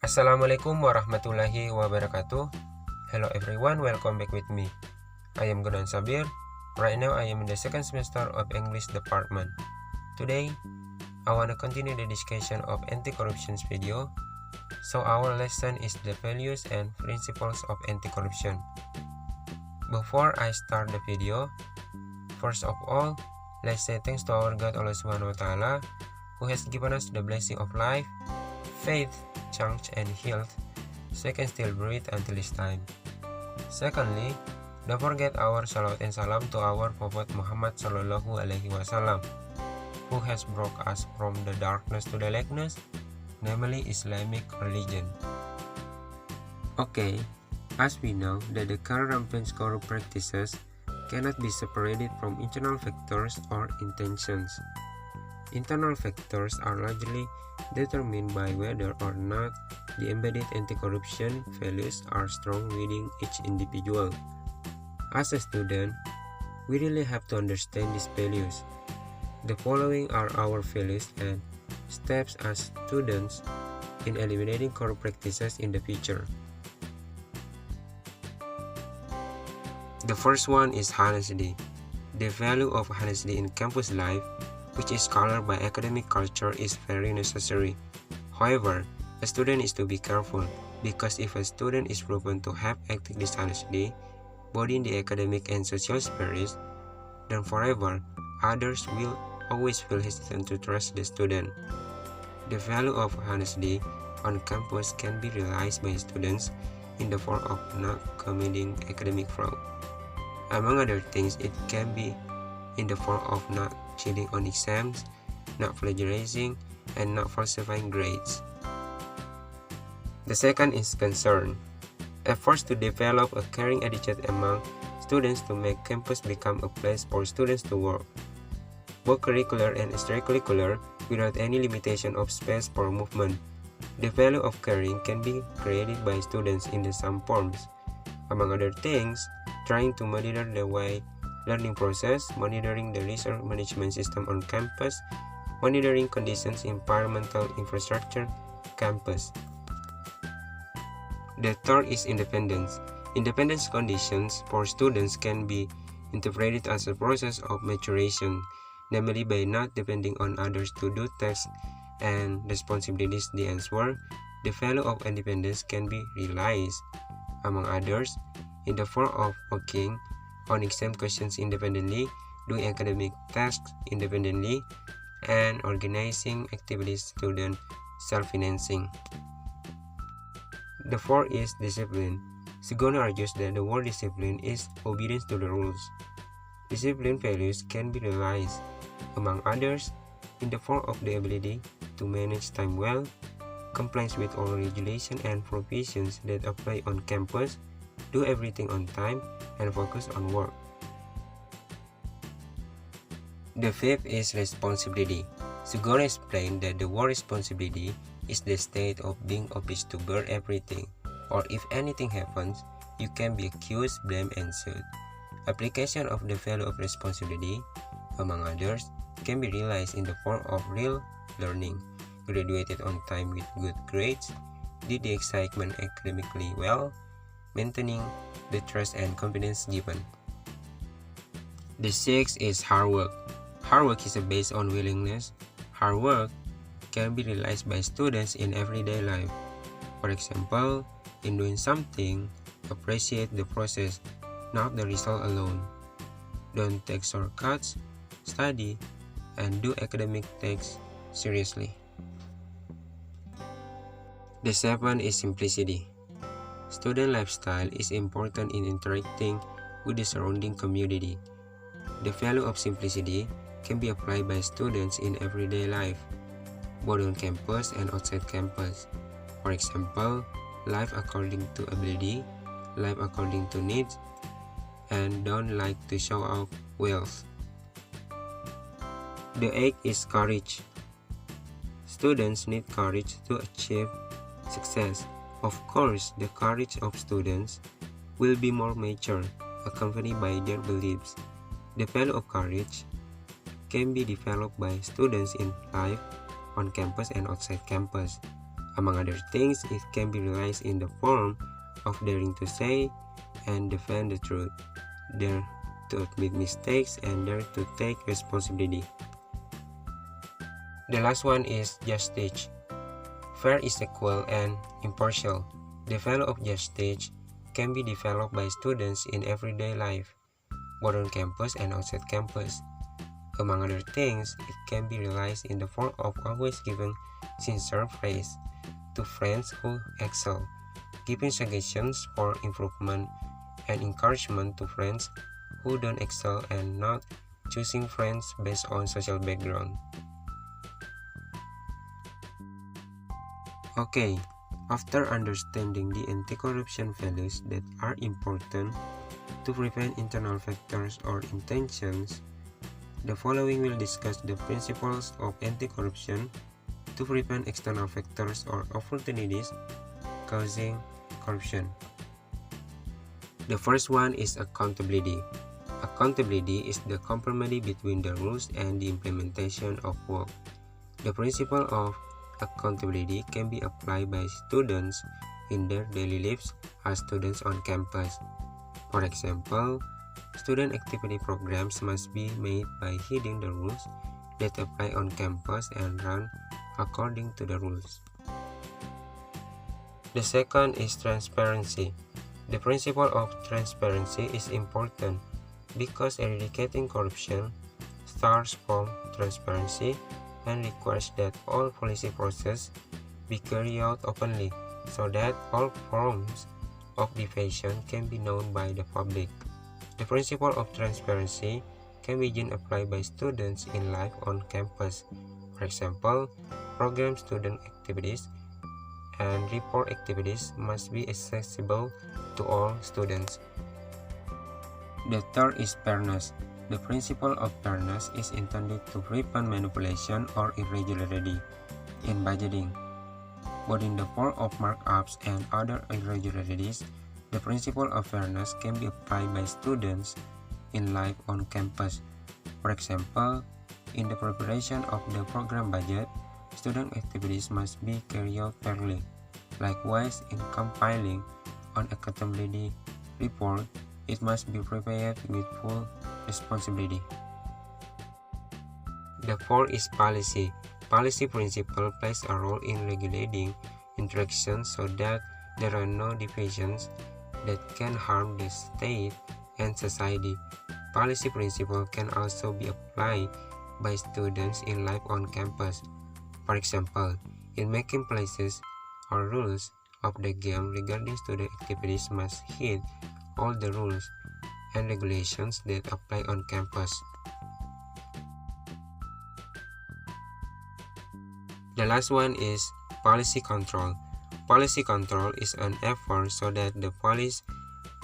Assalamualaikum warahmatullahi wabarakatuh. Hello everyone, welcome back with me. I am Gunan Sabir. Right now I am in the second semester of English department. Today, I want to continue the discussion of anti-corruption video. So our lesson is the values and principles of anti-corruption. Before I start the video, first of all, let's say thanks to our God Allah Subhanahu wa Ta'ala, who has given us the blessing of life, faith, chance, and health, so I can still breathe until this time. Secondly, don't forget our salawat and salam to our Prophet Muhammad Sallallahu Alaihi Wasallam, who has brought us from the darkness to the lightness, namely Islamic religion. Okay, as we know that the current rampant corrupt practices cannot be separated from internal factors or intentions. Internal factors are largely determined by whether or not the embedded anti-corruption values are strong within each individual. As a student, we really have to understand these values. The following are our values and steps as students in eliminating corrupt practices in the future. The first one is honesty. The value of honesty in campus life, which is colored by academic culture, is very necessary. However, a student is to be careful, because if a student is proven to have acted dishonestly, both in the academic and social spheres, then forever, others will always feel hesitant to trust the student. The value of honesty on campus can be realized by students in the form of not committing academic fraud. Among other things, it can be in the form of not cheating on exams, not plagiarizing, and not falsifying grades. The second is concern. Efforts to develop a caring attitude among students to make campus become a place for students to work, both curricular and extracurricular, without any limitation of space for movement. The value of caring can be created by students in some forms. Among other things, trying to monitor the way learning process, monitoring the resource management system on campus, monitoring conditions, environmental infrastructure, campus. The third is independence. Independence conditions for students can be interpreted as a process of maturation, namely by not depending on others to do tasks and responsibilities they answer. The value of independence can be realized, among others, in the form of working on exam questions independently, doing academic tasks independently, and organizing activities student self-financing. The fourth is discipline. Sugona argues that the word discipline is obedience to the rules. Discipline values can be realized, among others, in the form of the ability to manage time well, compliance with all regulations and provisions that apply on campus, do everything on time, and focus on work. The fifth is responsibility. Sugona explained that the word responsibility is the state of being obliged to bear everything, or if anything happens, you can be accused, blamed, and sued. Application of the value of responsibility, among others, can be realized in the form of real learning, graduated on time with good grades, did the assignment academically well, maintaining the trust and confidence given. The sixth is hard work. Hard work is based on willingness. Hard work can be realized by students in everyday life. For example, in doing something, appreciate the process, not the result alone. Don't take shortcuts, study, and do academic tasks seriously. The seventh is simplicity. Student lifestyle is important in interacting with the surrounding community. The value of simplicity can be applied by students in everyday life, both on campus and outside campus. For example, life according to ability, life according to needs, and don't like to show off wealth. The eighth is courage. Students need courage to achieve success. Of course, the courage of students will be more mature, accompanied by their beliefs. The value of courage can be developed by students in life, on campus and outside campus. Among other things, it can be realized in the form of daring to say and defend the truth, dare to admit mistakes, and dare to take responsibility. The last one is just teach. Fair is equal and impartial. The value of just teach can be developed by students in everyday life, both on campus and outside campus. Among other things, it can be realized in the form of always giving sincere praise to friends who excel, giving suggestions for improvement and encouragement to friends who don't excel, and not choosing friends based on social background. Okay, after understanding the anti-corruption values that are important to prevent internal factors or intentions, the following will discuss the principles of anti-corruption to prevent external factors or opportunities causing corruption. The first one is accountability. Accountability is the compromise between the rules and the implementation of work. The principle of accountability can be applied by students in their daily lives as students on campus. For example, student activity programs must be made by heeding the rules that apply on campus and run according to the rules. The second is transparency. The principle of transparency is important because eradicating corruption starts from transparency and requires that all policy process be carried out openly so that all forms of deviation can be known by the public. The principle of transparency can be applied by students in life on campus. For example, program student activities and report activities must be accessible to all students. The third is fairness. The principle of fairness is intended to prevent manipulation or irregularity in budgeting. But in the form of markups and other irregularities, the principle of fairness can be applied by students in life on campus. For example, in the preparation of the program budget, student activities must be carried out fairly. Likewise, in compiling an accountability report, it must be prepared with full responsibility. The fourth is policy. Policy principle plays a role in regulating interactions so that there are no deviations that can harm the state and society. Policy principle can also be applied by students in life on campus. For example, in making places or rules of the game regarding student activities must heed all the rules and regulations that apply on campus. The last one is policy control. Policy control is an effort so that the policies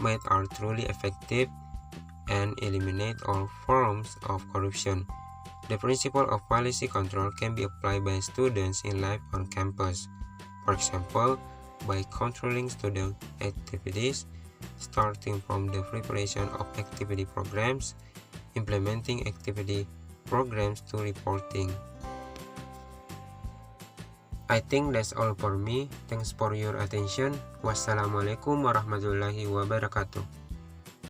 made are truly effective and eliminate all forms of corruption. The principle of policy control can be applied by students in life on campus. For example, by controlling student activities, starting from the preparation of activity programs, implementing activity programs to reporting. I think that's all for me. Thanks for your attention. Wassalamualaikum warahmatullahi wabarakatuh.